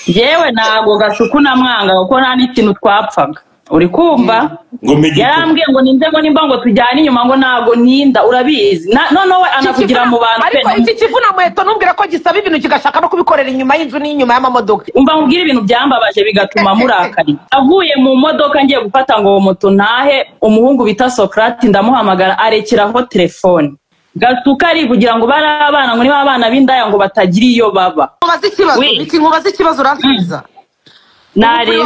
Yewe nago Gasuku namwanga kuko nta n'ikintu twapfaga uri kumva yarambwiye ngo ninze ngo nimba ngo tujyane inyuma ngo nago ninda urabizi noneho anakugira mu bantu ariko iki kivuna mweto numbwira ko gisaba ibintu kigashaka no kubikorera inyuma y'inzu n'inyuma y'amamodoka umva nkubwira ibintu byambabaje bigatuma murakari avuye mu modoka ngiye gufata ngo moto ntahe umuhungu bita Socrate ndamuhamagara arekeraho telefone Gasuka ari kugira ngo bari abana ngo niba abana b'indaya ngo batagira iyo baba nkubaza ikibazo uransubiza nari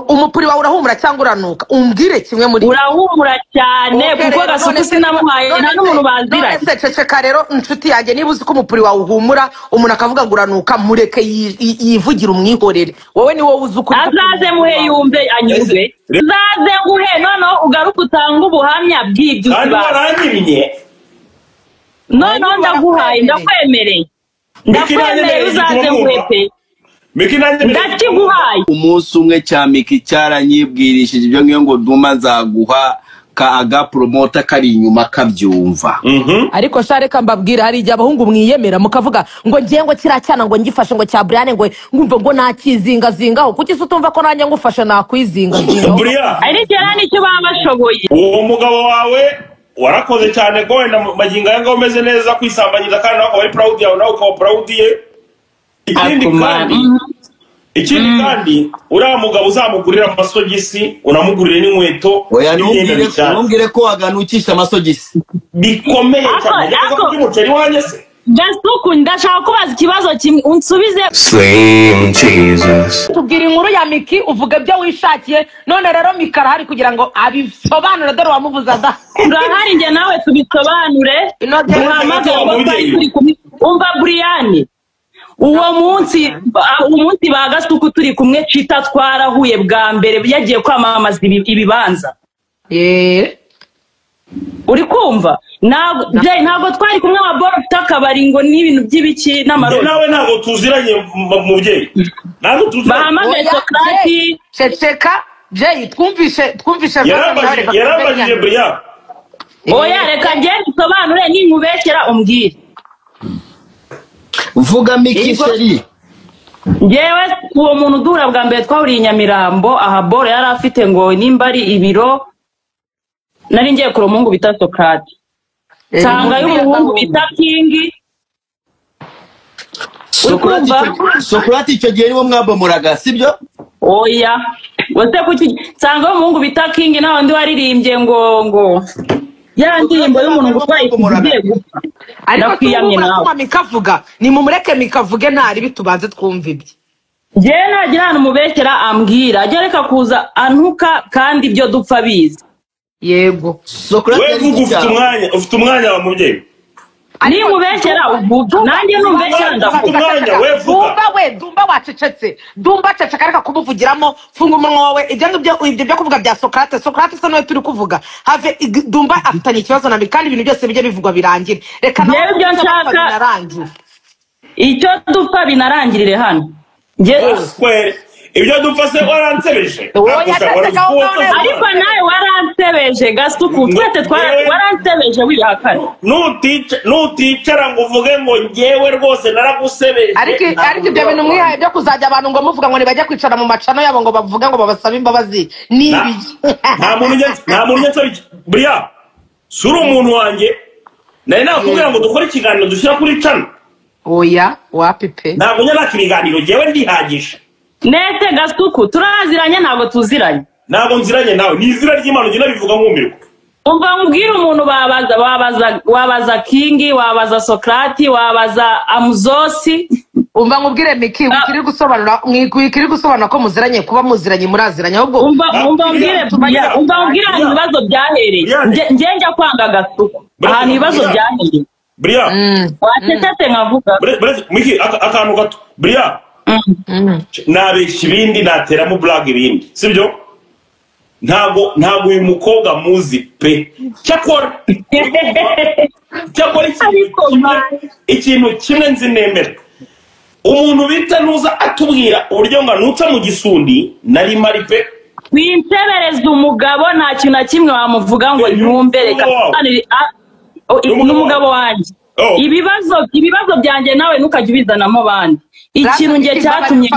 umupuri wawe urahumura cyangwa uranuka umbwire kimwe muri urahumura cyane kuko Gasuku sinamuhaye nta n'umuntu baziranye ceceka rero inshuti yanjye niba uzi ko umupuri wawe uhumura umuntu akavuga ngo uranuka mureke yivugira umwihorere wowe ni wowe uzi ukuri azaze muhe yumve anyurwe azaze nguhe noneho ugaruka utanga ubuhamya bw'ibyo baranyimye noneho ndaguhaye ndakwemereye uzaze nguhe pe ndakiguhaye umunsi umwe cya Miki cyaranyibwirishije ibyo ngiyo ngo Duma nzaguha ka aga promoter kari inyuma kabyumva ariko shareka mbabwira hari igihe abahungu mwiyemera mukavuga ngo ngiye ngo kiracyana ngo ngifashe ngo cya Brian ngo ngumva ngo nakizinga zingaho kuki se utumva ko nanjye ngufasha nakwizinga zingaho ari cyane nicyo babashoboye uwo mugabo wawe warakoze cyane ko wenda maginga yanga umeze neza kwisambanyiza kandi nawe wari proud yawe nawe ukaba proud ye ikindi kandi uriya mugabo uzamugurira amasogisi unamugurire n'inkweto ntumbwire ko waganukisha amasogisi bikomeye cyane by'umuceri wanjye se Gasuku ndashaka kubaza ikibazo kimwe unsubize Slim Jesus tubwira inkuru ya Miki uvuga ibyo wishakiye none rero Miki arahari kugira ngo abisobanure dore wamuvuza da urahari njye nawe tubisobanure umva Brian uwo munsi ba Gasuku turi kumwe cita twarahuye bwa mbere yagiye kwamamaza ibibanza uri kumva ntabwo twari kumwe wa boro takabari ngo n'ibintu by'ibiki n'amaroro nawe ntabwo tuziranye mubyeyi ntabwo tuziranye bahamagaye Socrate ceceka Jay twumvishe yarambajije Brian oya reka ngende usobanure ninkubekera umbwire vuga Miki sheri ngewe uwo muntu duhura bwa mbere twahuriye Nyamirambo aha boro yari afite ngo nimba ari ibiro nari ngiye kuri umuhungu bita Socrate sanga y'umuhungu bita King Socrate icyo gihe niwo mwabomuraga sibyo oya wose kuki sanga y'umuhungu bita King naho ndi waririmbye ngo ya ndirimbo y'umuntu gutwaye kugiye gupfa nakwiyamye nawe mikavuga ni mumureke mikavuge ntari bitubanze twumva ibye je nagira hano mubekera ambwira ajya reka kuza antuka kandi ibyo dupfa biza yego Socrate ufite umwanya wa mubyeyi ni mubekera uvuga nanjye numvekera ndavuga Dumba wacecetse Dumba ceceka reka kumuvugiramo funga umunwa wawe ibyo byo kuvuga bya Socrate se nawe turi kuvuga have Dumba afitanye ikibazo na kandi ibintu byose bijye bivugwa birangire reka nawe ibyo nshaka icyo dupfa binarangirire hano ibyo dupfa se waransebeje ariko nawe waransebeje Gasuku twese waransebeje wihakana nuticara ngo uvuge ngo ngewe rwose naragusebeje ariko ibyo bintu mwihaye byo kuzajya abantu ngo muvuga ngo nibajya kwicara mu macano yabo ngo bavuga ngo babasabe imbabazi nibi nta muntu nyansaba Brian suri umuntu wanjye nari nakubwira ngo dukore ikiganiro dushyira kuri cano oya wapipe ntabwo nyana kibiganiro ngewe ndihagije nete Gasuku turaziranye ntabwo tuziranye ntabwo nziranye nawe ni izina ry'Imana ugenda bivuga nk'umirwa umva nkubwira umuntu wabaza King wabaza Socrate wabaza Amuzosi umva nkubwire Miki wikiri gusobanura ko muziranye kuba muziranye muraziranye ahubwo umva nkubwire ibibazo byahereye nge njya kwanga Gasuku ahantu ibibazo byahereye Brian watete nkavuga Miki akantu gato Brian nabeshya ibindi nateramo blague ibindi sibyo ntabwo uyu mukobwa muzi pe cyakora ikintu kimwe nzi nemera umuntu bita nuza atubwira uburyo ngo nutsa mu gisundi nari mari pe winsebereza umugabo nta kintu na kimwe wamuvuga ngo ntumbereka n'umugabo wanjye ibibazo byanjye nawe ntukajya ubizanamo bandi ikintu ngiye cyatumye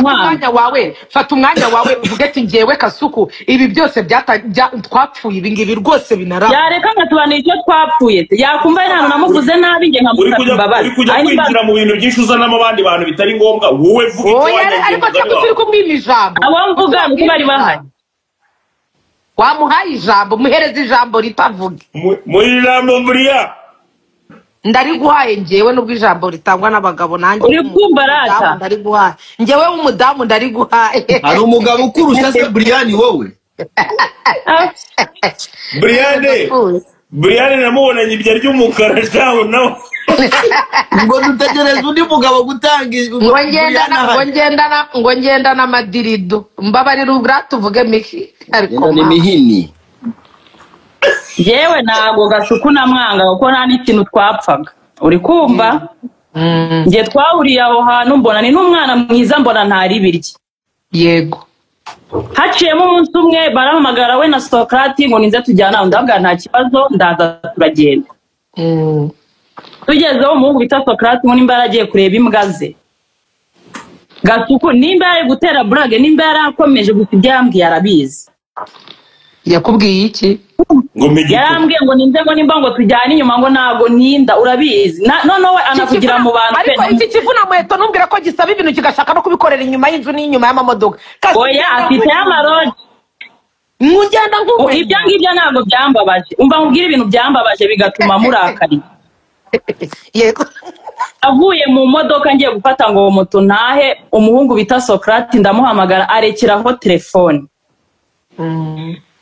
fata umwanya wawe uvuge ati ngewe Kasuku ibi byose twapfuye ibi ngibi rwose binara yareka nkatubanira icyo twapfuye yakumva nta namuvuze nabi nge nkamusaba imbabazi uri kujya kwinjira mu bintu byinshi uzanamo abandi bantu bitari ngombwa wowe vuga icyo wanyangiye ariko cyangwa turi kumwima ijambo abo mvuga nuko bari bahari wamuhaye ijambo muhereza ijambo ritavuge muri ijambo Bria ndariguhaye ngewe nubwo ijambo ritangwa n'abagabo nanjye uri kumva rata ndariguhaye ngewe w'umudamu ndariguhaye hari umugabo ukurusha se Brian wowe Brian namubonanye ibyo ry'umukara shaho nawe ngo dutegereze undi mugabo gutanga ngo ngendana amadirido mbabarira ubura tuvuge Miki ariko ni mihini yewe ntabwo Gasuku namwanga kuko nta n'ikintu twapfaga uri kumva nge twahuriye aho hantu mbona ni n'umwana mwiza mbona ntari birye yego haciyemo umunsi umwe barahamagara we na Socrate ngo ninze tujyana ndavuga nta kibazo ndaza turagenda tugezeho umuhungu bita Socrate ngo nimba yaragiye kureba imbwa ze Gasuku nimba yari gutera burage nimba yarakomeje gusa ibyo yambwiye arabizi yakubwiye iki yarambwiye ngo ninze ngo nimba ngo tujyane inyuma ngo ntago ninda urabizi noneho we anakugira mu bantu ariko iki kivuna muheto numbwira ko gisaba ibintu kigashaka no kubikorera inyuma y'inzu n'inyuma y'amamodoka oya afite y'amaroji mugenda nk'ubu ibyo ngibyo ntabwo byambabaje umva nkubwire ibintu byambabaje bigatuma murakari yego avuye mu modoka ngiye gufata ngo moto ntahe umuhungu bita Socrate ndamuhamagara arekeraho telefone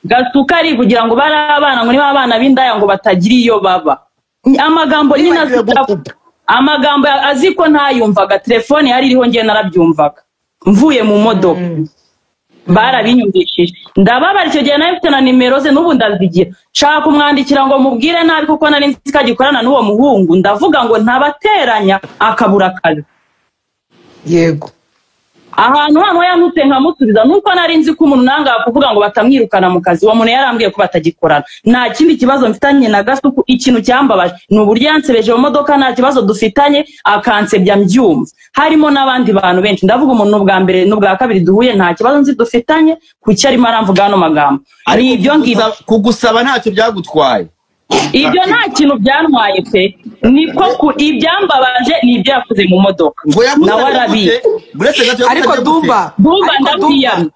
Gasuka ari kugira ngo bari abana ngo niba abana b'indaya ngo batagira iyo baba amagambo nyine amagambo aziko ntayumvaga telefone yari iriho ngiye narabyumvaga mvuye mu modoka barabinyumvishije ndababara icyo gihe nawe mfite na nimero ze n'ubu ndazigira nshaka kumwandikira ngo mubwire nabi kuko nari nzi ko agikorana n'uwo muhungu ndavuga ngo ntabateranya akabura akazi yego ahantu hano yantutse nkamusubiza nuko nari nzi ko umuntu nanga kuvuga ngo batamwirukana mu kazi uwo muntu yarambwiye ko batagikorana nta kindi kibazo mfitanye na Gasuku ikintu cyambabaje ni uburyo yansebeje mu modoka nta kibazo dufitanye akansebya mbyumva harimo n'abandi bantu benshi ndavuga umuntu bwa mbere n'ubwa kabiri duhuye nta kibazo nzi dufitanye kuki arimo aramvuga hano magambo ari ibyo ngibyo kugusaba ntacyo byagutwaye ibyo nta kintu byantwaye pe niko ibyambabaje ni ibyo yakoze mu modoka nawe arabiye ariko Dumba ndabwiyamye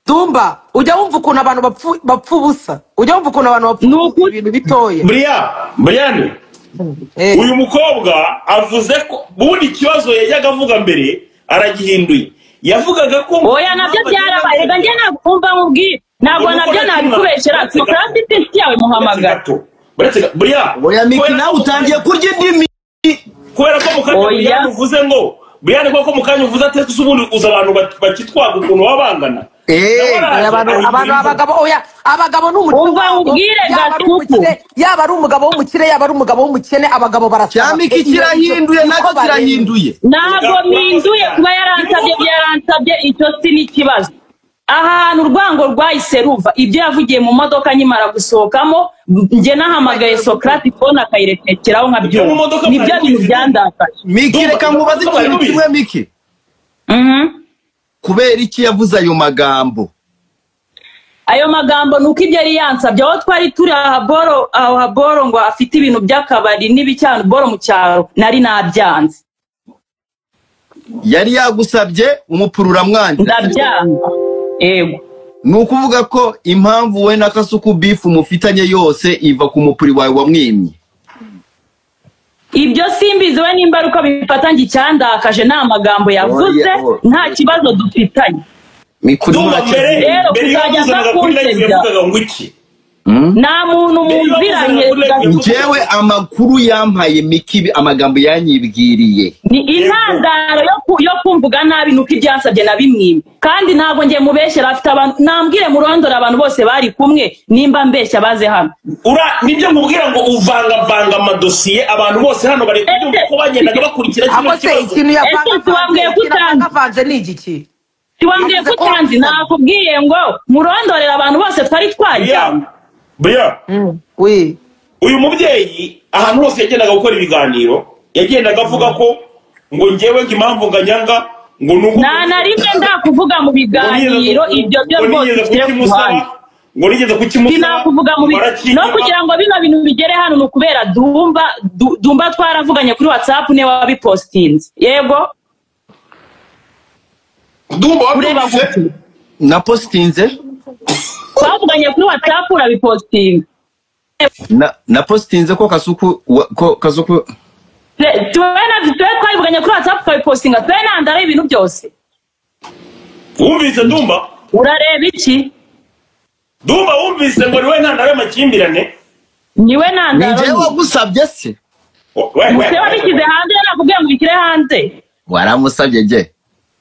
Dumba ujya wumva ukuntu abantu bapfa ubusa ujya wumva ukuntu abantu bapfa ibintu bitoye Brian uyu mukobwa avuze ko bundi kibazo yajyaga avuga mbere aragihinduye yavugaga ko oya nabyo byarabaye rega njye nakumva nkubwire ntabwo nabyo nabikubeshera Socrate inshuti yawe muhamagara oya Miki nawe utangiye kurya indimi kubera ko mukanya uvuze ngo Brian ko mukanya uvuze ati ubundi uza abantu bakitwaga ukuntu wabangana abagabo n'umugabo yaba ari umugabo w'umukire yaba ari umugabo w'umukene abagabo barasaba cyane Miki kirahinduye nacyo kirahinduye ntabwo mpinduye kuba yaransabye icyo si n'ikibazo ahantu urwango rwahise ruva ibyo yavugiye mu modoka nyimara gusohokamo njye nahamagaye Socrate phone akayirekeraho nkabyumva nibyo bintu byandakaje Miki reka nkubaze ikintu kimwe Miki kubera iki yavuze ayo magambo nuko ibyo yari yansabye aho twari turi aho haboro ngo afite ibintu by'akabari n'ibicyano boro mu cyaro nari nabyanze yari yagusabye umupurura mwanjye ndabyanga ego nukuvuga ko impamvu we na Kasuku beef mufitanye yose iva ku mupuri wawe wamwimye ibyo simbizi we n'imbaruka bifatanye icyandakaje nta magambo yavuze nta kibazo dufitanye rero kuzajya zakunsebya nta muntu muziranye njyewe amakuru yampaye Miki amagambo yanyibwiriye ni intandaro yo kumvuga nabi nuko ibyansabye nabimwimye kandi ntabwo ngiye mubeshyera afite abantu nambwire murondora abantu bose bari kumwe nimba mbeshya baze hano nibyo mubwira ngo uvanga amadosiye abantu bose hano bari kubyumva ko bagendaga bakurikira kino kibazo wambwiye kutanze ni igiki tiwambwiye kutanze nakubwiye ngo murondorera abantu bose twari twajyana Bria uyu mubyeyi ahantu hose yagendaga gukora ibiganiro yagendaga avuga ko ngo ngewe impamvu nganyanga ngo nuko na rimwe ndakuvuga mu biganiro ibyo byo rwose kire kuhanya ngo nigeze kukimusaba sinakuvuga mu no kugira ngo bino bintu bigere hano nukubera Dumba twaravuganye kuri WhatsApp ne wabipostinze yego Dumba wabivuze na postinze twavuganye kuri WhatsApp urabipostinga na postinze ko Kasuku twavuganye kuri WhatsApp twabipostinga twenandara ibintu byose wumvise Dumba urareba iki Dumba wumvise ngo niwe ntandaro makimbirane niwe ntandaro nije wagusabye se we wabikize hanze nakubwiye ngo bikire hanze waramusabye je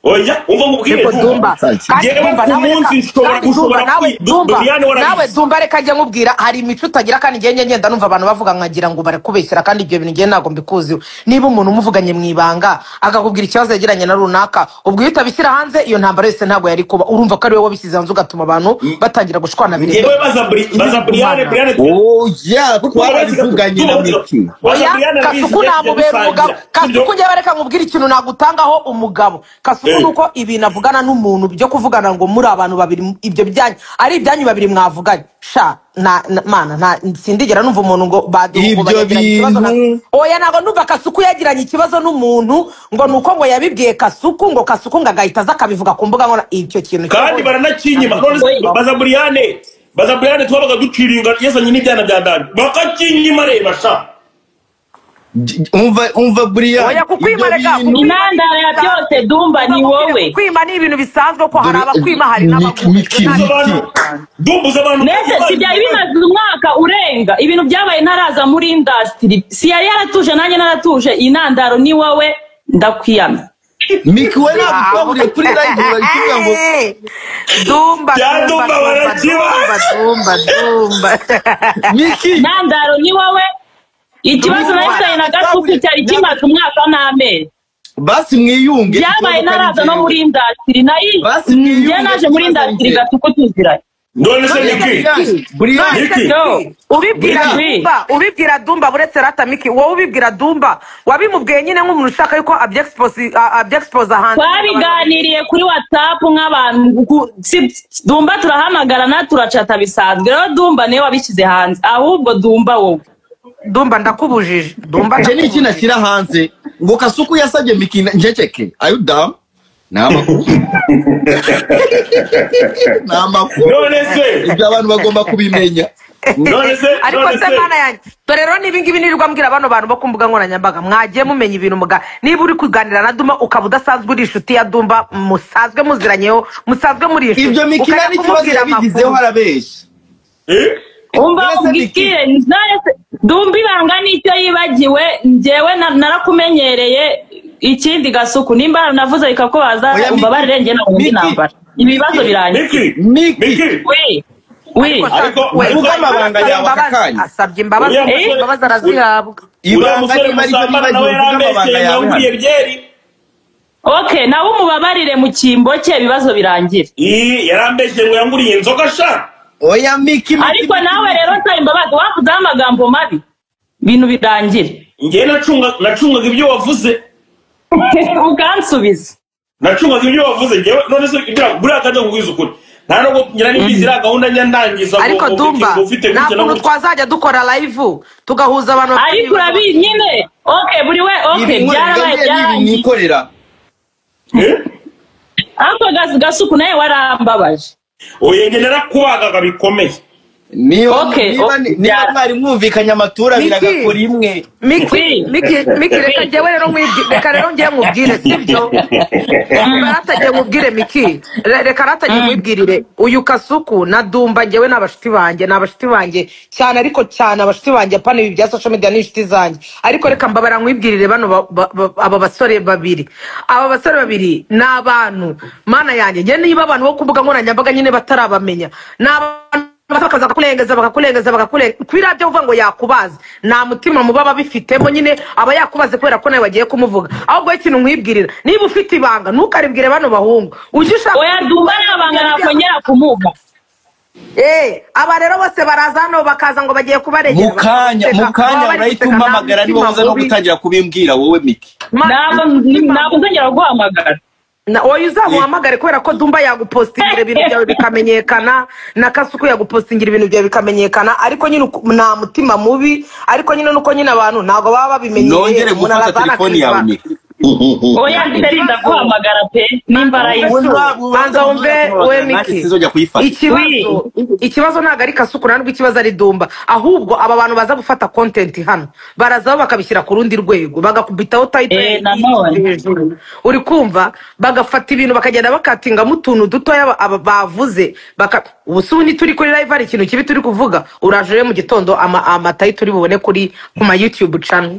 oya umva mubwire Dumba nawe Dumba reka njye nkubwira hari imico utagira kandi njye ngenda numva abantu bavuga nkagira ngo bare kubeshyira kandi ibyo bintu njye ntago mbikuzi niba umuntu umuvuganye mu ibanga akakubwira ikibazo yagiranye na runaka ubwo iyo utabishyira hanze iyo ntambara yose ntabwo yari kuba urumva ko ari wowe wabishyize hanze ugatuma abantu batangira gushwana bire yewe baza Brian oya twarabivuganye na Miki Kasuku namubera umugabo Kasuku njye bareka nkubwira ikintu nagutangaho umugabo Kasuku nuko ibintu avugana n'umuntu byo kuvugana ngo muri abantu babiri ibyo bijyanye ari ibyanyu babiri mwavuganye sha mana sindigera numva umuntu ngo bagiranye ikibazo oya nago numva Kasuku yagiranye ikibazo n'umuntu ngo nuko ngo yabibwiye Kasuku ngo Kasuku ngagahita zakabivuga ku mbuga ngo icyo kintu kandi baranakinyima none baza Brian twabaga duciringa yesanye n'ibyana bya Dani bakakinyima reba sha umva Brian oya kukwimarega inandara ya byose Dumba ni wowe kwima ni ibintu bisanzwe ko hari abakwima hari nese sibyaye bimaze umwaka urenga ibintu byabaye ntaraza muri industry si yari yaratuje nanjye naratuje inandaro ni wowe ndakwiyana Miki we nabikaburiye kuri live barakivuga ngo Dumba Miki inandaro ni wowe ikibazo nahitaye na Gasuku cyari kimaze umwaka n'amezi basi mwiyunge byabaye naraza no muri industry nayi njye naje muri industry Gasuku tuziranye none se Miki ubibwira Dumba buretse rata Miki wowe ubibwira Dumba wabimubwiye nyine nk'umuntu ushaka yuko abyexpose hanze twabiganiriye kuri WhatsApp nk'abantu Dumba turahamagarana turacata bisanzwe rero Dumba niwe wabishyize hanze ahubwo Dumba wowe Dumba ndakubujije Dumba nje ni iki nashyira hanze ngo Kasuku yasabye Miki njeceke ayo dam namakuru none se ibyo abantu bagomba kubimenya none se ariko se mana yanjye dore rero niba ngibi nirirwa mbwira abantu ba kumbuga nkoranyambaga mwagiye mumenya ibintu muga niba uri kuganira na Dumba ukaba udasanzwe uri inshuti ya Dumba musanzwe muziranyeho musanzwe muri inshuti ibyo Miki nari kibazo yabigizeho harabeshya umva ubwikire Dumba ibanga n'icyo yibagiwe njyewe narakumenyereye ikindi Gasuku nimba navuze bikakubaza umbabarire njye na undi nambara ibibazo birangiye Miki we ariko amabanga yawe akakanya asabye imbabazi arazihabwa ibanga ni mari byo nawe amabanga yawe byeri okay nawe umubabarire mu kimbo cye ibibazo birangira yarambeshye ngo yanguriye inzoga sha oya Miki ariko nawe rero nta imbabazi wavuze amagambo mabi bintu birangire njye nacungaga ibyo wavuze ukansubiza nacungaga ibyo wavuze njyewe none se buriya kajya kugwiza ukuri nta nubwo ngira n'imbizi iriya gahunda njya ndangiza ariko Dumba nta kuntu twazajya dukora live tugahuza abantu ariko urabizi nyine okay buri we okay byarabaye nikorera ariko Gasuku nawe warambabaje oya njye narakubagaga bikomeye niba mwari mwumvikanye amatura biragakora imwe Miki reka njyewe rero njye nkubwire sibyo ratagiye nkubwire Miki reka ratagiye mwibwirire uyu Kasuku na Dumba njyewe n'abashuti banjye cyane ariko cyane abashuti banjye pana ibi bya social media n'inshuti zanjye ariko reka mbabara mwibwirire bano aba basore babiri ni abantu mana yanjye njye niba abantu bo kumbuga nkoranyambaga nyine batarabamenya n'abantu bakaza bakakulengeza kwira byo uvuga ngo yakubaza nta mutima muba babifitemo nyine aba yakubaze kubera ko nawe wagiye kumuvuga ahubwo ikintu nkwibwirira niba ufite ibanga ntukaribwire bano bahungu ujye ushaka oya Dumba n'abanga nakongera kumuga aba rero bose baraza hano bakaza ngo bagiye kubaregera mukanya urahita umpamagara niba waza no gutangira kubimbwira wowe Miki ntabwo nzongera guhamagara na oya uzamuhamagare kubera ko Dumba yagupostingira ibintu byawe bikamenyekana na Kasuku yagupostingira ibintu byawe bikamenyekana ariko nyine nta mutima mubi ariko nyine nuko nyine abantu ntago baba babimenyeye nongere gufata telefoni yawe ni oya ndenda guhamagara pe nimbara banza wumve we Miki ikibazo ntago ari Kasuku ntabwo ikibazo ari Dumba ahubwo aba bantu baza gufata content hano barazaho bakabishyira ku rundi rwego bagakubitaho title uri kumva bagafata ibintu bakagenda bakatinga mu tuntu dutoya bavuze ubusubu ni turi kuri live ari ikintu kibi turi kuvuga uraje mu gitondo amatayi turi bubone kuri ku ma YouTube channel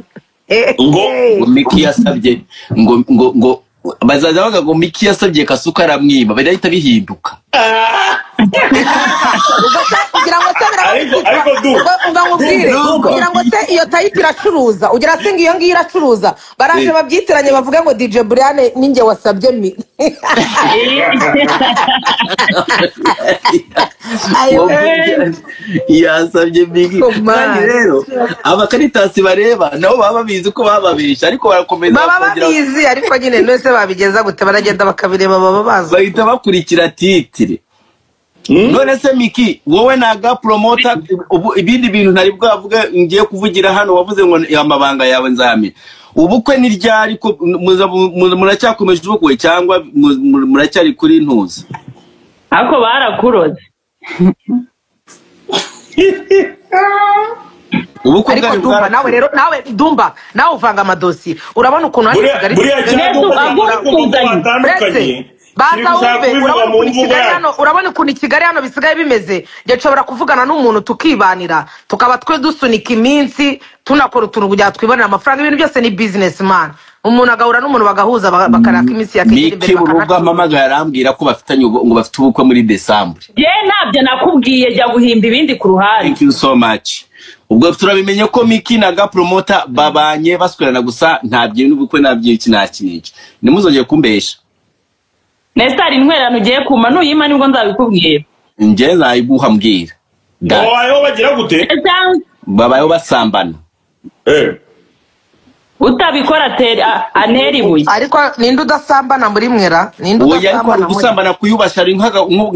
ngo Miki yasabye ngo bazaza baga ngo Miki yasabye Kasuku aramwiba birahita bihinduka kugira ngo kugira ngo se iyo tayipi iracuruza ugira se ngiyo ngiyo iracuruza baraje babyitiranye bavuga ngo DJ Brian ninjye wasabye mi yasabye Miki kandi rero abakaritasi bareba nabo baba bizi ko bababesha ariko barakomeza baba bizi ariko nyine nose babigeza gute baragenda bakabireba baba bazi bahita bakurikira titire none se Miki wowe naga promoter ibindi bintu ntari bwavuga ngiye kuvugira hano wavuze ngo amabanga yawe nzamira ubukwe ni ryari ko muracyakomeje ubukwe cyangwa muracyari kuri ntuza ako barakuroze ubukwe ariko Dumba nawe rero Dumba nawe uvanga amadosiye urabona ukuntu ari Kigali urabona ukuntu Kigali hano bisigaye bimeze nge nshobora kuvugana n'umuntu tukibanira tukaba twe dusunika iminsi tunakora utuntu kugira twibonera amafaranga ibintu byose ni businessman umuntu agahura n'umuntu bagahuza bakaraka iminsi ya kigeli imbere bakanaga amamaga yarambwira ko bafitanye ngo bafite ubukwe muri December ntabyo nakubwiye jya guhimba ibindi ku ruhande thank you so much ubwo turabimenye ko Miki naga promoter babanye baswerana gusa ntabyo n'ubukwe nabyo iki nakinije nimuzongeye kumbesha Nestar intwerano ugiye kuma nuyima nibwo nzabikubwira nje nzayiguha mbwira babayeho bagira gute babayeho basambana utabikora aneri buye ariko ninde udasambana muri mwera ninde udasambana gusambana kuyubasha ari nka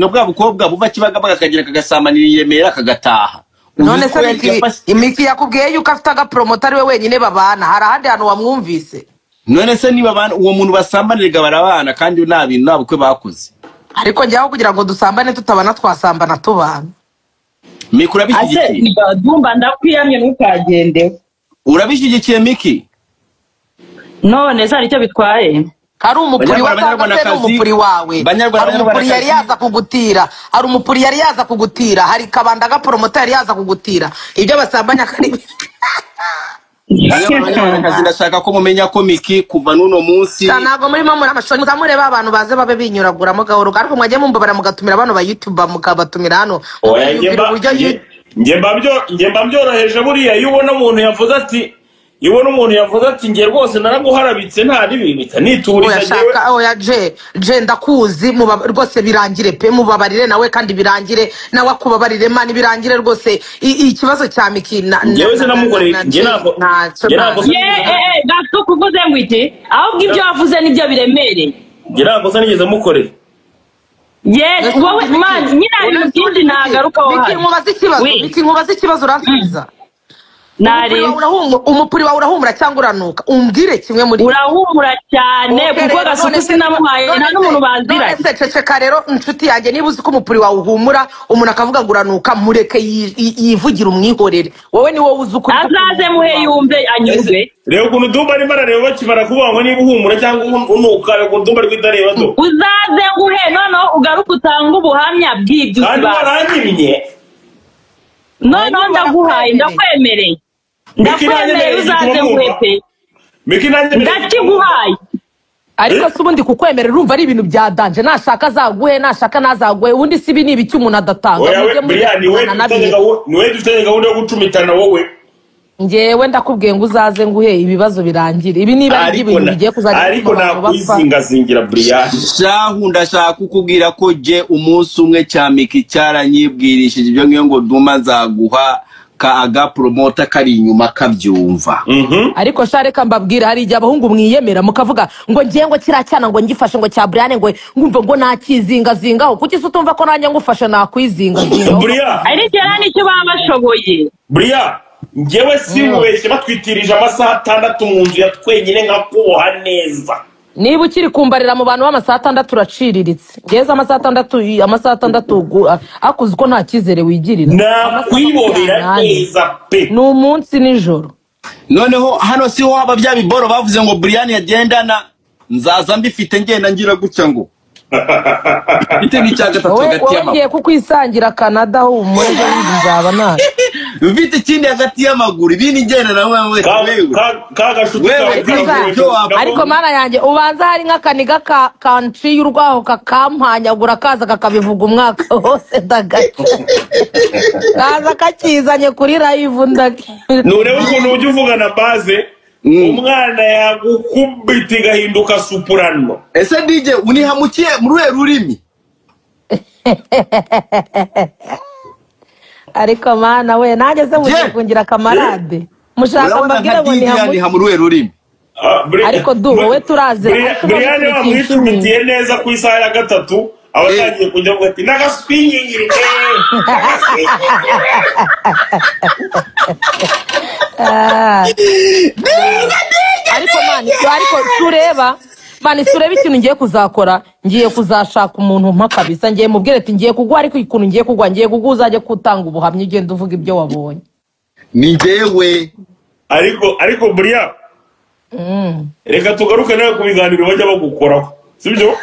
bwa bukobwa buva kibaga bakagira kagasambanira Yemera kagataha none se Miki yakubwiye yuko afite aga promoter we wenyine babana hari ahandi hantu wamwumvise none se niba bana uwo muntu basambanirga barabana kandi nta bintu nabukwe bakoze ariko njyaho kugira ngo dusambane tutabana twasambana tubana Miki urabishyigikiye Dumba ndakwiyamye ntukagende urabishyigikiye Miki none se icyo bitwaye hari umupuri umupuri wawe hari umupuri yari yaza kugutira hari umupuri yari yaza kugutira hari kabanda ga promoter yari yaza kugutira ibyo basambanya kari Abanyarwandakazi ndashaka ko mumenya ko Miki kuva nuno munsi ntago muri mama amashoni muzamureba abantu baze babe binyuraguramo gahoro ariko mwajye mumbabara mugatumira abantu ba YouTube mukabatumira hano nge mbyoroheje buriya iyo ubona umuntu yavuze ati nge rwose naraguharabitse nta ribibita nituriza jewe je ndakuzi rwose birangire pe mubabarire nawe kandi birangire nawe akubabarire mani birangire rwose ikibazo cya Miki ngewe se namukoreye nge ntabwo gato kuvuze ngo iki ahubwo ibyo wavuze nibyo biremereye nge ntabwo se nigeze mukoreye wowe man nyina ibintu byinshi nagarukaho Miki nkubaza ikibazo uransubiza umupuri wawe urahumura cyangwa uranuka umbwire kimwe muri urahumura cyane kuko Gasuku sinamuhaye nta n'umuntu baziranye none ceceka rero inshuti yanjye niba uzi ko umupuri wawe uhumura umuntu akavuga ngo uranuka mureke yivugira umwihorere wowe ni wowe uzi ukuri azaze muhe yumve anyurwe rero ukuntu Dumba arimo arareba bakimara kuvuga ngo niba uhumura cyangwa unuka ukuntu Dumba ari kwitareba do uzaze nguhe noneho ugaruka utanga ubuhamya bw'ibyo kandi waranyimye noneho ndaguhaye ndakwemereye ndakwemereye uzaze nguhepe ndakiguhaye ariko se ubundi kukwemerera urumva ari ibintu bya danje nashaka azaguhe nashaka nazaguhe ubundi si ibi ni ibiki umuntu adatanga niwe dufitanye gahunda yo gucumitana wowe ngewe ndakubwiye ngo uzaze nguhe ibibazo birangire ibi niba ari ibintu bigiye kuzajya ariko nakwizingazingira Brian shahu ndashaka kukubwira ko je umunsi umwe cya Miki cyaranyibwirishije ibyo ngiyo ngo Dumba nzaguha ka aga promoter kari inyuma kabyumva. Ariko shareka mbabwira hari igihe abahungu mwiyemera mukavuga ngo ngiye ngo kiracyana ngo ngifashe ngo cya Brian ngo ngumva ngo nakizingazingaho kuki se utumva ko nanjye ngufashe nakwizingazingaho. Ari cyane nicyo baba bashoboye. Buriya ngewe simubeshye batwitirije amasaha 6 mu nzu ya twenyine nka kuboha neza. Niba ukiri kumbarira mu bantu b'amasaha 6 turaciriritse. Ngeze amasaha 6 akuze ko nta kizere wigirira. Nakwibobera neza pe. N'umunsi nijoro. Noneho hano si ho haba bya biboro bavuze ngo Brian yagendana nzaza mbifite ngenda ngira gutya ngo. Bite ni cyaga tatu gati y'amaguru. Ngiye kukwisangira Canada ho umurege w'izaba nawe. Bite kindi hagati y'amaguru ibindi ngenda na wewe. Kagashuti ariko mana yanjye ubanza hari nk'akaniga ka country y'urwaho kakampanyagura kaza kakabivuga umwaka wose dagace. Kaza kakizanye kuri live ndake. Nurebe ukuntu ujye uvuga na base umwana yagukubita igahinduka soprano. Ese DJ unihamukiye mu ruhe rurimi? Ariko mana we nanjye se mukungira kamarade. Mushaka mbabwire ngo nihamukiye mu ruhe rurimi. Ariko wowe turazira. Brian wamwishumitiye neza ku isaha ya 3 abatangiye kujya ngo ati nagaspingingire. Ariko mani sureba ikintu ngiye kuzakora ngiye kuzashaka umuntu mpa kabisa ngiye mubwire ati ngiye kugwa ariko ikuntu ngiye kugwa ngiye kuguzaje kutanga ubuhamya ugenda uvuga ibyo wabonye ni jewe ariko Brian reka tugaruke nawe ku biganiro bajya bagukoraho sibyo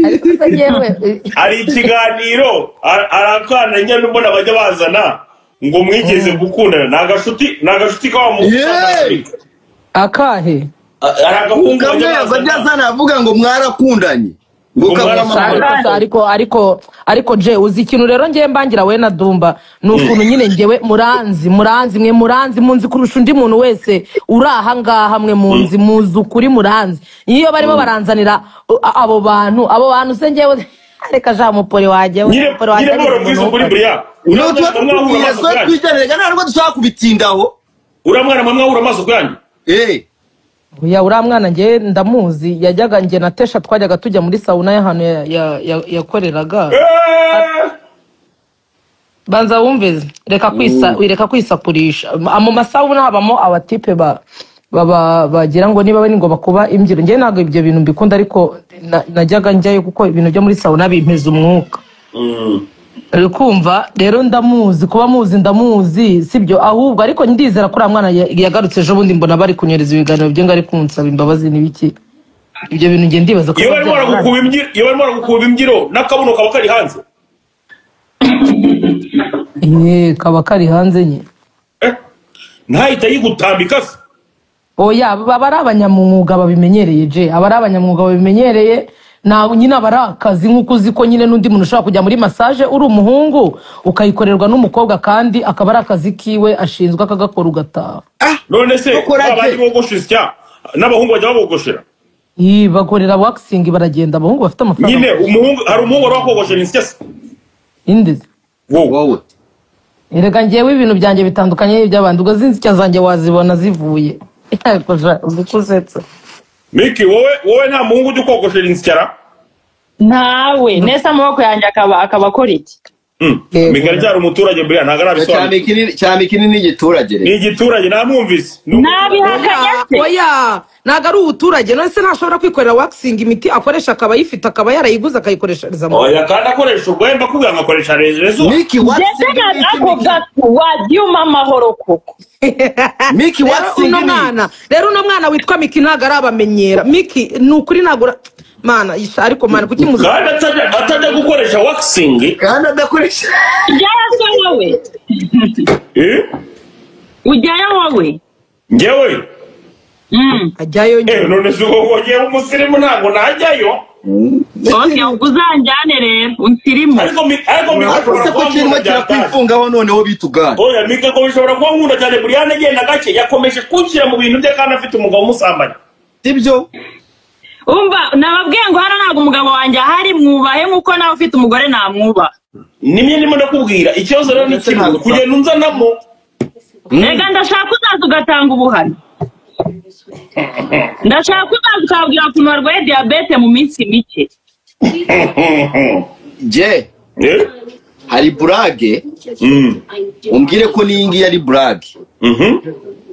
ariko se yewe ari ikiganiro arakana nyane mbona bajya bazana ngo mwigeze gukundana nagashuti ka wamukundana akahe aragahunga bajya avuga ngo mwarakundanye ariko je uzi ikintu rero ngiye mbangira we na Dumba nukuntu nyine ngewe muranzi munzi kurusha undi muntu wese uraha ngaha mwe munzi muzi ukuri muranzi iyo barimo baranzanira abo bantu se ngewe areka ja mupore waje mupore waje kuri Brian twijanega ntabwo dushaka kubitindaho uramwana mamwe uramaso kwanyu ya uramwana nge ndamuzi yajyaga nge natesha twajyaga tujya muri sauna y'ahantu yakoreraga banza wumveze reka kwisakurisha mu masauna habamo abatipe bagira ngo niba bari ngo bakuba imbyiro nge ntago ibyo bintu mbikunda ariko najyaga njyayo kuko ibintu byo muri sauna bimpeza umwuka kumva rero ndamuzi kuba muzi ndamuzi sibyo ahubwo ariko ndizera ko mwana yagarutse ejo bundi mbona bari kunyereza ibiganiro byo ngari kunsaba imbabazi nibiki ibyo bintu nge ndibaza ko iyo barimo gukuba imbyiro nakabuno kaba kari hanze kaba kari hanze nye ntahita yigutambika se oya baba ari abanyamwuga babimenyereye je aba ari abanyamwuga babimenyereye nawe nyine abarakazi nkuko uziko nyine nundi muntu ushaka kujya muri massage uri umuhungu ukayikorerwa n'umukobwa kandi akaba ari akazi kiwe ashinzwe akagakora ugataha none se abandi bogoshya n'abahungu bajya babogoshera bakorera waxing baragenda abahungu bafite amafaranga nyine hari umuhungu wakogoshera insikese indeze wowe erega ngewe ibintu byanjye bitandukanye by'abandi ubwo zinzicya zanjye wazibona zivuye uzikusetsa Miki wowe nta muhungu ujya ukogoshera insikara ntawe nesa amaboko yanjye akaba akora iki Miki aracyari umuturage Brian ntabwo arabisobanura cyane kinini n'igiturage ni igiturage namwumvise nabihakanye oya ntabwo ari ubuturage none se ntashobora kwikorera waxing imiti akoresha akaba yifite akaba yarayiguze akayikoreshereza mu oya kandi akoresha urwemba kubwira ngo akoresha rezo Miki waxing ako gato wadyuma amahoro koko Miki waxing rero uno mwana witwa Miki ntabwo ari abamenyera Miki ni ukuri ntabwo mana ariko mana kuki muzi kandi atajya gukoresha waxing kandi adakoresha ujyayo se wowe ujyayo wowe ngewe ajyayo none se uwo ngewe umusirimu ntabwo najyayo uzanjyane rero unsirimu ariko se ko kirimo kirakwifungaho noneho bitugana oya Miki ko bishobora kuba nkunda cyane Brian agenda gake yakomeje kunshyira mu bintu bye kandi afite umugabo umusambanya sibyo umva nababwiye ngo hano ntabwo umugabo wanjye ahari mwubahe nk'uko nawe ufite umugore namwubaha nimwe ndimo ndakubwira ikibazo rero ni kimwe kugenda unzanamo Ega ndashaka uzaza ugatanga ubuhamya. Ndashaka uzaza ukabwira ukuntu warwaye diabete mu minsi mike. Je hari burage umbwire ko ningi ari burage.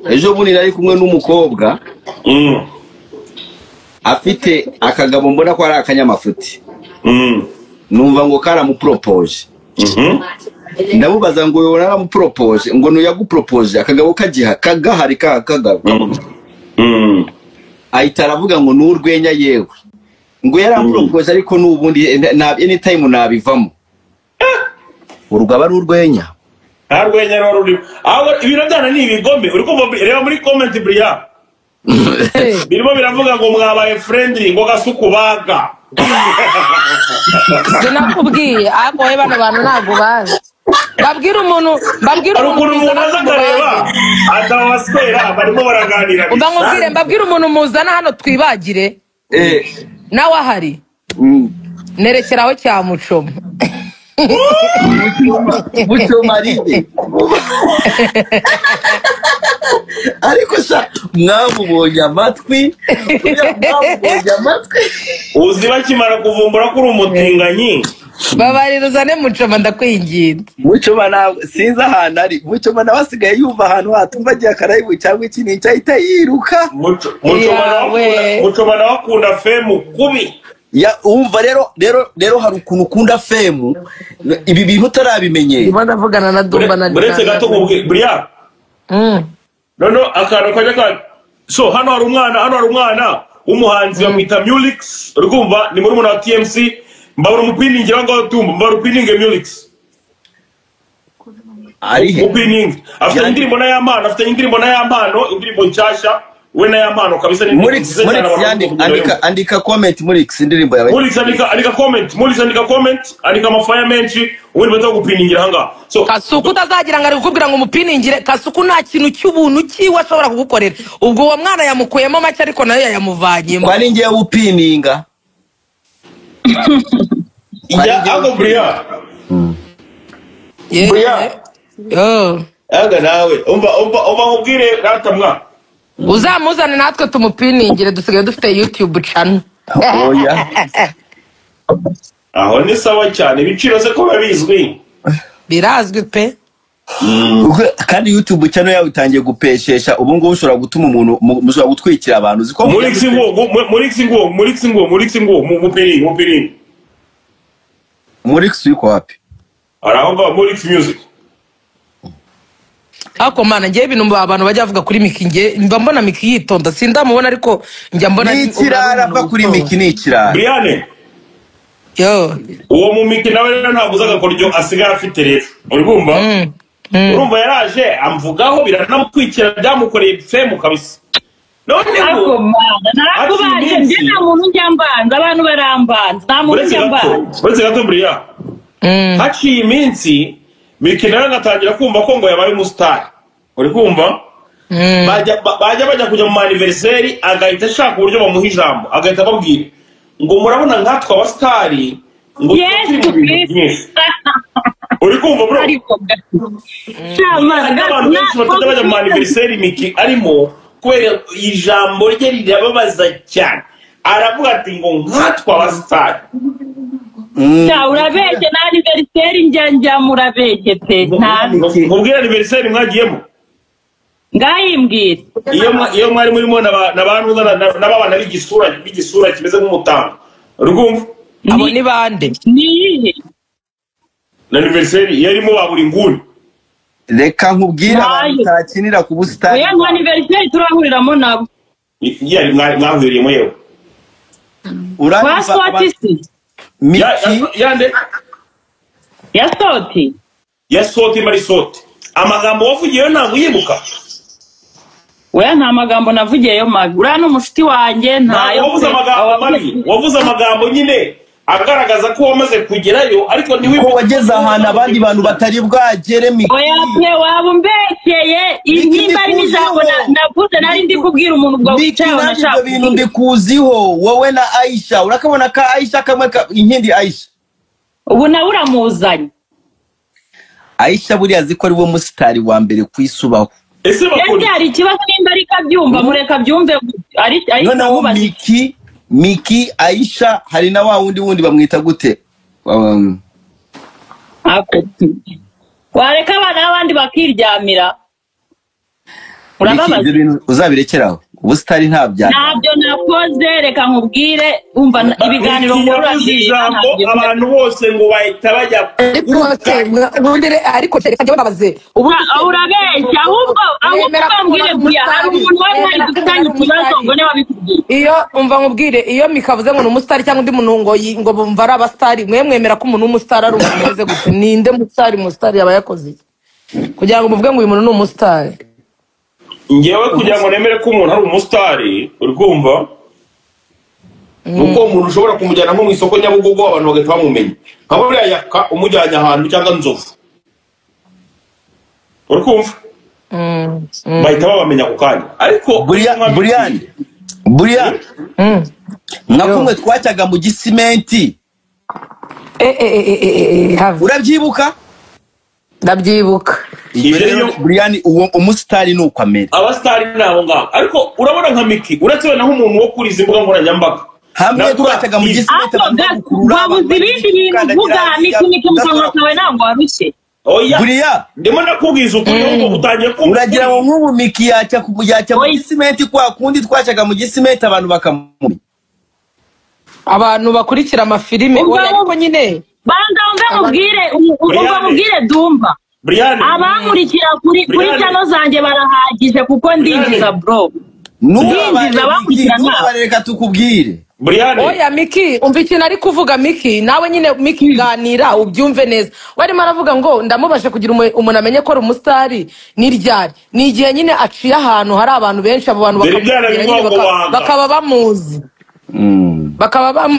Ejo bundi nari kumwe n'umukobwa afite akagabo mbona ko ari akanyamafuti. Numva ngo karamupropoje. Ndabubaza ngo yona aramupropoje ngo no yagupropoje akagabo kagiha kagahari kagabo. Ahita aravuga ngo n'urwenya yewe ngo yaramupropoje ariko n'ubundi anytime nabivamo. Urugaba rurwenya arwenya ruri aho ibiro byana ni ibigome uri kumva reba muri comment Bria birimo biravuga ngo mwabaye friendly ngo gasukubaga Sinakubwiye ako bano bantu ntago bazi babwira umuntu akareba atawaswera barimo baraganira mbabwira umuntu muzana hano twibagire nawe ahari nerekeraho cya mucoma Maride ariko sha mwamubonye amatwi uzi bakimara kuvumbura kuri umutinganyi babariruzane mucoma ndakwinginze mucoma nawe sinza ahantu ari mucoma nawe asigaye yumva ahantu hatumva agiye akarayibu cyangwa ikintu cyahita yiruka mucoma nawe akunda femu kubi ya umva rero hari ukuntu ukunda femu ibi bintu utarabimenyeye ndimo ndavugana na Dumba na buretse gato Bria no akantu kajya so hano hari umwana w'umuhanzi bamwita Mulix urumva ni muri muna TMC mbabura umupiningira ngo Dumba mbabura upininge Mulix ari upininge afite indirimbo na y'amano indirimbo nshasha we na y'amano kabisa ni Mulix andika comment Mulix indirimbo yawe Mulix andika comment andika amafaya menshi ubundi bato gupiningira hanga so Kasuku utazagira ngo ari gukubwira ngo umupiningire Kasuku nta kintu cy'ubuntu kiwe ashobora kugukorera ubwo uwo mwana yamukuyemo make ariko nayo yamuvanyemo kwa ningiye upininga ya ago Bria aga nawe umva ubwire ratamwa uzamuzane natwe tumupiningire dusigaye dufite YouTube channel oya aho ni sawa cyane ibiciro se ko babizwi birazwi pe kandi YouTube channel yawe itangiye gupeshesha ubu ngubu ushobora gutuma umuntu mushobora gutwikira abantu ziko Mulix ngo mupiringi Mulix yuko wapi araho Mulix music ako mana ngiye ibintu abantu bajya bavuga kuri Miki ngiye mba mbona Miki yitonda sindamubona ariko njya mbona ni ikirara ava kuri Miki ni ikirara Briane uwo mu Miki nawe ntabwo uzagakora ibyo asigaye afite rero urumva urumva yaraje amvugaho biranamukwikira byamukoreye femu kabisa ako mana narakubaje njye nta muntu njya mbanza abantu barambanza nta muntu njya mbanza uretse gato Bria haciye iminsi Miki nawe agatangira kumva ko ngo yabaye umusitari uri kumva bajya kujya mu anniversary agahita ashaka uburyo bamuha ijambo agahita ababwira ngo murabona nkatwe abasitari ngo uri kumva bro abantu benshi batajya bajya mu anniversary Miki arimo kubera ijambo rye rirababaza cyane aravuga ati ngo nkatwe abasitari urabeshye na anniversary njya murabeshye pe mubwira anniversary mwagiyemo ngayimbwira iyo mwari murimo n'abantu n'ababana b'igisura kimeze nk'umutanga urumva abo ni bande niyihe na anniversary yarimo babura inguni reka nkubwira abantu takinira ku busitani oya mu anniversary turahuriramo nabo mwahuriyemo yewe Miki yande yasoti marisoti amagambo wavugiyeyo ntabwo yibuka oya nta magambo navugiyeyo mabi uriya ni umushuti wanjye ntayo wavuze amagambo nyine agaragaza ko wamaze kugerayo ariko ko wageze ahantu abandi bantu batari bwagere Miki oya pe waba umbeshyeye nimba ari n'ijambo navuze nari ndi kubwira umuntu ubwo wicaye nashaka ibyo bintu mbikuziho wowe na Aisha urakabona ka Aisha kamwe inkindi Aisha ubu nawe uramuzanye Aisha buriya ziko ari wo musitari wa mbere kwisubaho. Ese bakuri hari ikibazo nimba ari kabyumva mureka byumve ari noneho Miki Aisha hari na wa wundi bamwita gute wareka abana n'abandi bakiryamira urababaza uzabirekeraho ubusitari ntabyo nakoze reka nkubwire umva ibiganiro ngorora abantu bose ngo bahita bajya ariko reka njye babaze urabeshya ahubwo mbwire kuya hari umuntu wari dufitanye ikibazo ngo ne wabikubwiye iyo umva nkubwire iyo mikavuze ngo umusitari cyangwa undi muntu ngo bumva ari abasitari mwemera ko umuntu w'umusitari ari umeze gute ninde musitari yaba yakoze kugira ngo muvuge ngo uyu muntu ni umusitari ngewe kugira ngo nemere ko umuntu ari umusitari uri kumva nuko umuntu ushobora kumujyana nko mu isoko Nyabugogo abantu bagahita bamumenya nka buriya yaka umujyanye ahantu cyangwa Nzovu uri kumva bahita babamenya ku kanya ariko buriya nka kumwe twacyaga mu gisimenti urabyibuka ndabyibuka Brian uwo umusitari nuko amera abasitari nabo ngabo ariko urabona nka Miki uretse we naho umuntu wo kuri izi mbuga nkoranyambaga hamwe twacyaga mu gisimenti babuze ibindi bintu vuga Miki mukanwa kawe ntabwo warushye oya ndimo nakubwiza ukuri ngo utangiye kumva uragira ngo nk'ubu Miki yacya mu gisimenti kwa kundi twacyaga mu gisimenti abantu bakamumenya abantu bakurikira amafilime ariko nyine banga mubwire Dumba abankurikira kuri channel zanjye barahagije kuko ndinjiza bro ndinjiza bakurikira bareka tukubwire oya Miki umva ikintu ari kuvuga Miki nawe nyine Miki ganira ubyumve neza warimo aravuga ngo ndamubashe kugira umuntu amenye ko ari umusitari n'iryari ni igihe nyine aciye ahantu hari abantu benshi abo bantu bakaba bamuzi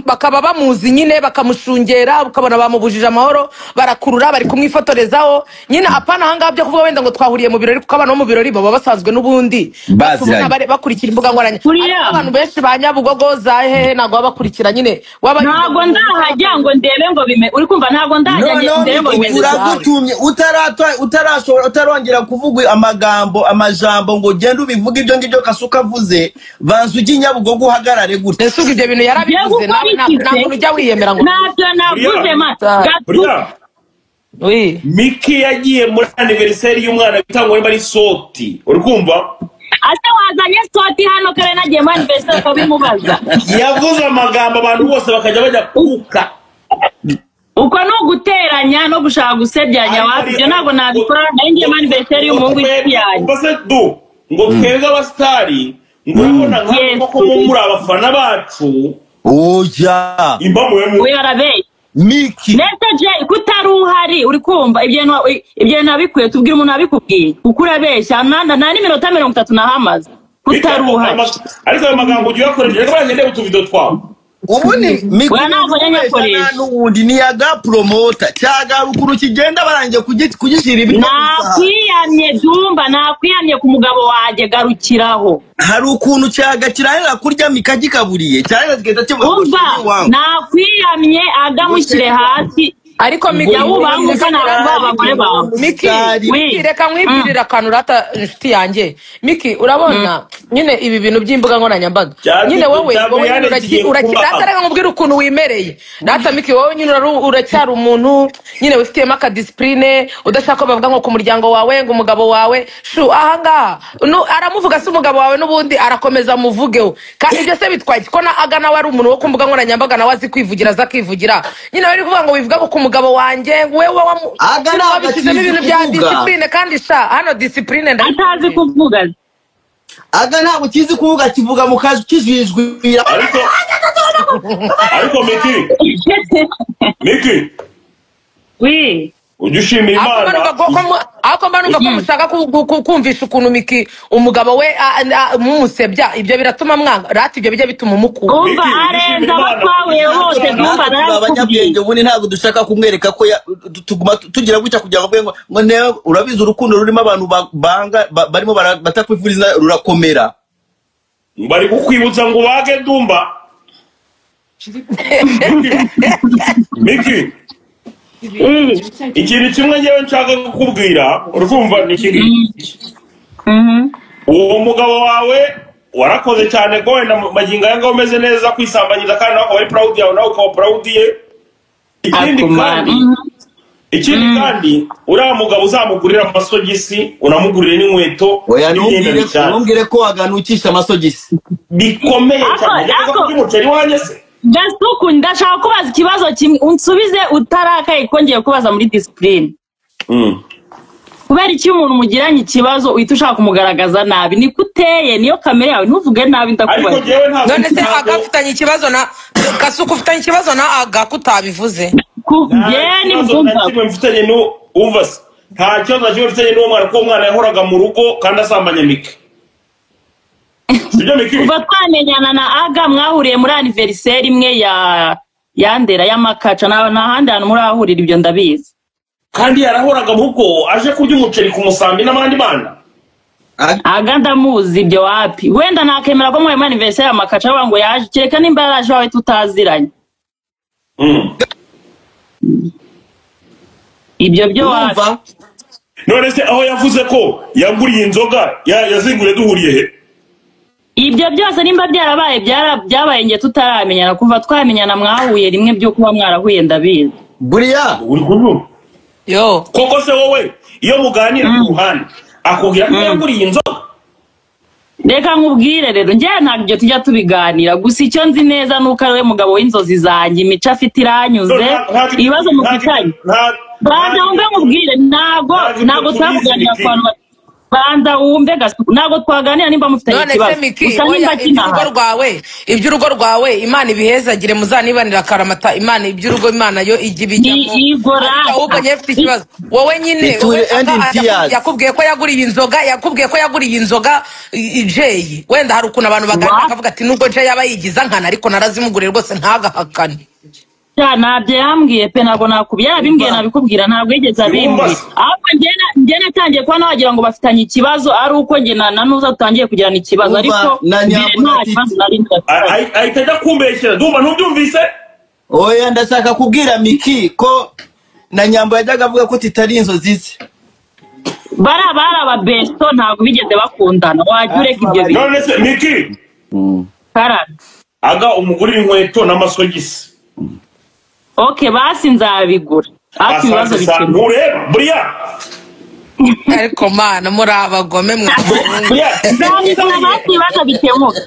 bakaba bamuzi nyine bakamushungera ukabona bamubujije amahoro barakurura bari kumwifotorezaho nyine apana hanga byo kuvuga wenda ngo twahuriye mu birori kuko abantu mu birori baba basanzwe n'ubundi bakurikira imbuga nkoranyambaga abantu benshi ba Nyabugogo zahe nago babakurikira nyine ntago ndahajya ngo ndebe ngo bime uri kumva ntago ndahajya ndebe ngo bime uragutumye utarongera kuvuga amajambo ngo genda ubivuga ibyo ngibyo Kasuka avuze banzu ujye Nyabugogo uhagarare gute ese ibyo bintu yarabivuze ntabwo ujya wiyemera ngo ntabyo navuze mata Miki yagiye muri anniversary y'umwana bitangwa ari Soti uri kumva ate wazanye Soti hano kare nagiye muri anniversary ko bimubaza yavuze amagambo abantu bose bakajya bajya kuka uko no guteranya no gushaka gusebyanya wabyo ntabwo nabikora nagiye muri anniversary y'umuhungu y'iyanye bose ngo twebwe abasitari ngurabona nk'uko muri abafana bacu oya imbamuye we arabe Miki message kutaruhari uri kumva ibyo nabikuye tubwira umuntu abikubwiye kuko urabeshya nanda nani minota 30 nahamaze kutaruhari ariko ayo magambo ugiye akoresheje ko bagende utuvido twawe ubu ni Miki n'ubundi ni yaga promoter cyaga rukuru kigenda barangiye kugishyira ibintu nakwiyamye Dumba nakwiyamye ku mugabo waje garukiraho hari ukuntu cyaga kirahera kurya mikagikaburiye cyane zigenda kivuga nakwiyamye agamushyire hasi ariko Miki yawubanguka n'abagore bawe Miki reka mwibwirira akantu rata inshuti yanjye Miki urabona nyine ibi bintu by'imbuga nkoranyambaga nyine wowe urakira nkubwira ukuntu wimereye rata Miki wowe nyine uracyari umuntu nyine wifitiyemo akadisipurine udashaka bavuga ngo ku muryango wawe ngo umugabo wawe shu ahangaha aramuvuga se umugabo wawe n'ubundi arakomeza muvugeho kandi ibyo se bitwaye ko aga nawe ari umuntu wo ku mbuga nkoranyambaga nawe azi kwivugira aza akivugira nyine bari kuvuga ngo wivuga ku mugabo wanjye wewe wabishyizemo ibintu bya disipurine kandi sha hano disipurine atazi kuvuga aga ntabwo kizi kuvuga kivuga mu kazi kizwijwira ariko Miki oui ujushimira Imana ako manuka ko mushaka kumvisha ukuntu Miki umugabo we mumusebya ibyo biratuma mwanga rati ibyo bijya bituma umukuru umva arenza bakwawe bose Dumba narabikubwiye ubundi ntabwo dushaka kumwereka ko tuguma tugira gutya kugira ngo newe urabizi urukundo rurimo abantu barimo batakwifuriza rurakomera bari kukwibutsa ngo bage Dumba Miki ikintu kimwe ngewe nshaka kukubwira urumva ni iki uwo mugabo wawe warakoze cyane ko wenda magingo aya ngaho umeze neza kwisambanyiza kandi nawe wari proud yawe nawe ukaba proud ye ikindi kandi uriya mugabo uzamugurira amasogisi unamugurire n'inkweto ntumbwire ko waganukisha amasogisi bikomeye cyane by'umuceri wanjye se Gasuku ndashaka kubaza ikibazo kimwe unsubize utarakaye kongeye kubaza muri discipline kubera iki umuntu mugiranye ikibazo uhita ushaka kumugaragaza nabi ni kuteye niyo kamera yawe ntuvuge nabi ndakubaza none se agafitanye ikibazo na Gasuku ufitanye ikibazo na aga kutabivuze kugeni mvumva mfitanye no umvase nta kibazo kimwe mfitanye n'uwo mwana ko umwana yahoraga mu rugo kandi asambanya Miki kuva twamenyana na aga mwahuriye muri anniversaire imwe ya Ndera y'amakaca n'ahandi hantu murahurira ibyo ndabizi kandi yarahoraga mu rugo aje kurya umuceri ku musambi n'abandi bana aga ndamuzi ibyo wapi wenda nakemera ko muri anniversaire y'amakaca bango yaje kereka nimba yaraje wawe tutaziranye ibyo byo wapi none se aho yavuze ko yaguriye inzoga yazingure duhuriye he ibyo byose nimba byarabaye byabaye nge tutaramenyana kuva twamenyana mwahuye rimwe byo kuba mwarahuye ndabizi buriya uri kunyuma yo koko se wowe iyo muganira ku ruhande akubwira ko yaguriye inzoga reka nkubwire rero njye ntabyo tujya tubiganira gusa icyo nzi neza nuko ari we mugabo w'inzozi zanjye imico afite iranyuze ibibazo mufitanye banza wumve nkubwire ntabwo twakuganira ku bantu banza wumve Gasuku ntabwo twaganira nimba mufitanye ikibazo gusa nimba kinaha iby'urugo rwawe Imana ibihezagire muzanibanira karamata Imana iby'urugo Imana yo ijya ibijyamo ahubwo njye mfite ikibazo wowe nyine yakubwiye ko yaguriye inzoga Jay wenda hari ukuntu abantu baganira bakavuga ati nubwo Jay yaba yigiza nkana ariko narazimuguriye rwose ntagahakane ntabyo yambwiye pe ntabwo yabimbwiye nabikubwira ntabwo yigeze abimbwiye ahubwo njye natangiye kuba nawagira ngo bafitanye ikibazo ari uko njye na nuza tutangiye kugirana ikibazo ariko nta kibazo nari ahita ajya kumbeshyira ndumva ntubyumvise oya ndashaka kubwira Miki ko na Nyambo yajyaga avuga ko titari inzozi ze bari ababesto ntabwo bigeze bakundana wajya ureka ibyo bintu none se Miki aga umugurira inkweto n'amasogisi okay basi nzabigura ati ibibazo bikemuye buriya ariko mana muri abagome buriya basi ibibazo bikemuye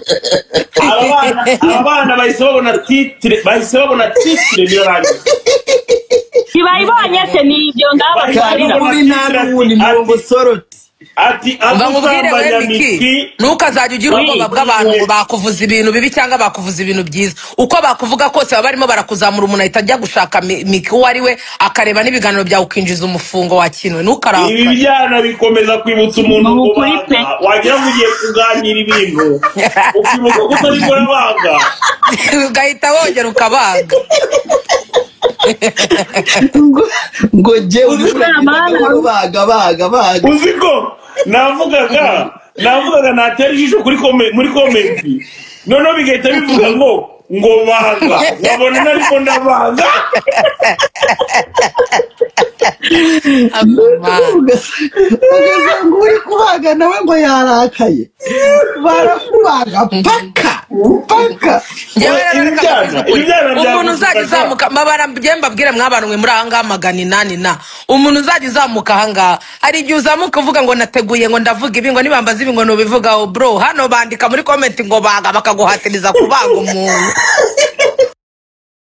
abana bahise babona titire birarangiye kibayibonye se nibyo ndabagarira kuri n'ubundi mirongo soroti ati agusambanya Miki ntukazajya ugira ubwoba bw'abantu bakuvuza ibintu bibi cyangwa bakuvuza ibintu byiza uko bakuvuga kose baba barimo barakuzamura umuntu ahita ajya gushaka Miki uwo ari we akareba n'ibiganiro byawe ukinjiza umufungo wakinwe ntukarakare ibi byana bikomeza kwibutsa umuntu ngo wagira ngo ugiye kuganira ibintu ukibuka ko utari kurabaga ugahita wongera ukabaga ngo je baga uziko navugaga natera ijisho muri komenti noneho bigahita bivuga ngo baga wabona nariko ndabaga ngo uri kubaga nawe ngo yarakaye barakubaga paka umuntu uzajya uzamuka mabara mbabwire mwabantu mwe muri ahangaha 800 na umuntu uzajya uzamuka ahangaha hari igihe uzamuka uvuga ngo nateguye ngo ndavuga ibi ngo nibambaza ibi ngo nubivuga bro hano bandika muri comment ngo baga bakaguhatiriza kubaga umuntu